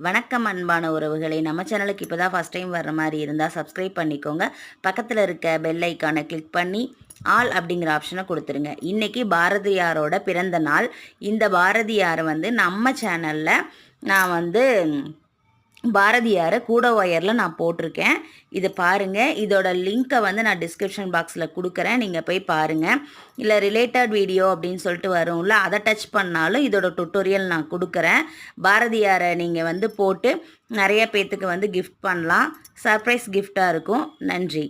வணக்கம் அன்பான உறவுகளே, நம்ம சேனலுக்கு இப்போ தான் ஃபஸ்ட் டைம் வர்ற மாதிரி இருந்தால் சப்ஸ்கிரைப் பண்ணிக்கோங்க. பக்கத்தில் இருக்க பெல் ஐக்கானை கிளிக் பண்ணி ஆல் அப்படிங்கிற ஆப்ஷனை கொடுத்துருங்க. இன்றைக்கி பாரதியாரோட பிறந்த நாள். இந்த பாரதியார் நம்ம சேனலில் நான் பாரதியாரை கூட ஒயரில் நான் போட்டிருக்கேன். இது பாருங்கள். இதோட லிங்க்கை நான் டிஸ்கிரிப்ஷன் பாக்ஸில் கொடுக்குறேன், நீங்கள் போய் பாருங்கள். இல்லை ரிலேட்டட் வீடியோ அப்படின்னு சொல்லிட்டு வரும்ல, அதை டச் பண்ணாலும் இதோட டுட்டோரியல் நான் கொடுக்குறேன். பாரதியாரை நீங்கள் போட்டு நிறைய பேர்த்துக்கு கிஃப்ட் பண்ணலாம். சர்ப்ரைஸ் கிஃப்டாக இருக்கும். நன்றி.